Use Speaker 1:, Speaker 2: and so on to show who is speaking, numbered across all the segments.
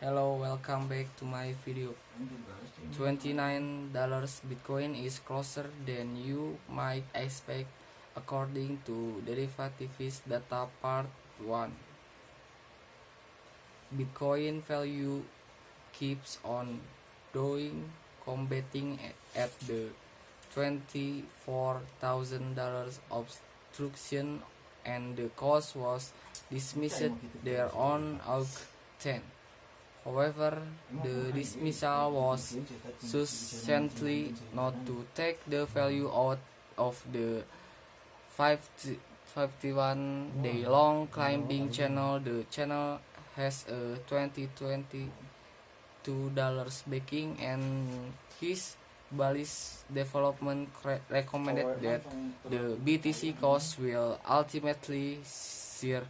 Speaker 1: Hello, welcome back to my video. $29 Bitcoin is closer than you might expect according to Derivatives Data Part 1. Bitcoin value keeps on growing, combating at the $24,000 obstruction, and the cost was dismissed there on August 10. However, the dismissal was sufficiently not to take the value out of the 51-day-long climbing channel. The channel has a $22 backing, and his bullish development recommended that the BTC cost will ultimately steer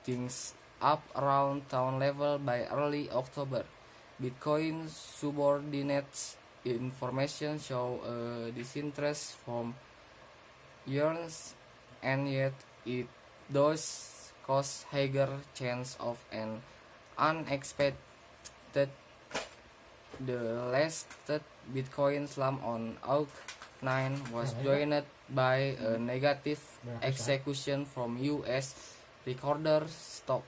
Speaker 1: things up around town level by early October. Bitcoin subordinates information show a disinterest from years, and yet it does cause higher chance of an unexpected. The last Bitcoin slump on August 9 was joined by a negative execution from US recorder stock.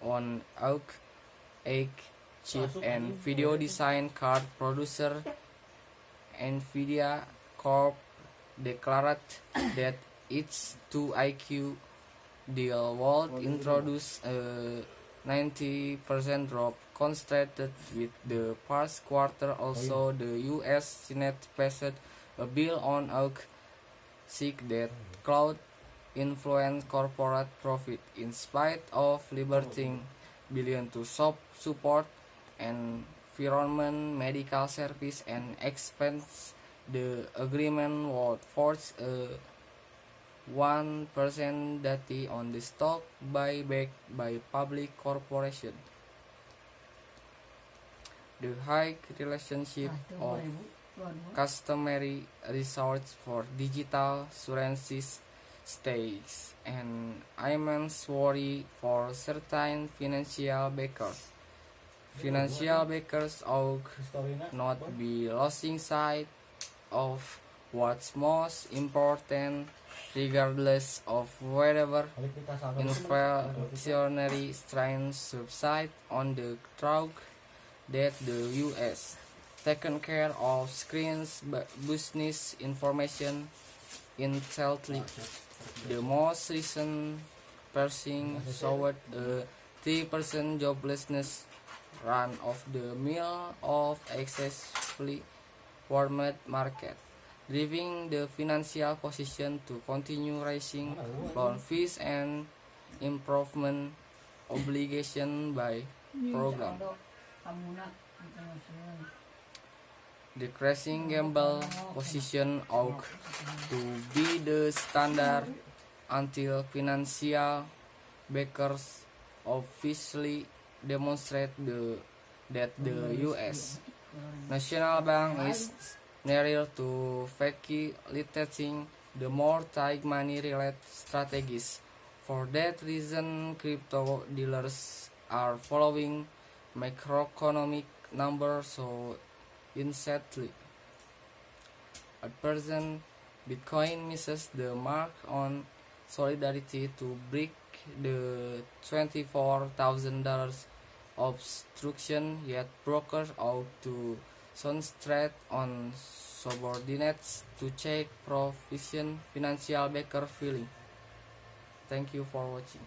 Speaker 1: On August 8, chip and video design card producer Nvidia Corp declared that its 2iQ deal would introduce a 90% drop contrasted with the past quarter. Also, the US Senate passed a bill on August 6 that cloud influence corporate profit in spite of liberating billion to support environment, medical service, and expense. The agreement would force a 1% duty on the stock buyback by public corporation. The high relationship of customary resorts for digital currencies stays an immense worry for certain financial backers. Financial backers ought not be losing sight of what's most important, regardless of whether inflationary strains subside. On the track that the U.S. taken care of screens business information intently. The most recent pricing showed a 3% joblessness run of the mill of excessively warmed market, driving the financial position to continue rising loan fees and improvement obligation by program. The crashing gamble position ought to be the standard until financial backers officially demonstrate that the U.S. National Bank is nearer to facilitating the more tight money-related strategies. For that reason, crypto dealers are following macroeconomic numbers so intently. At present, Bitcoin misses the mark on solidarity to break the $24,000 obstruction, yet brokers ought to concentrate on subordinates to check proficient financial backer feeling. Thank you for watching.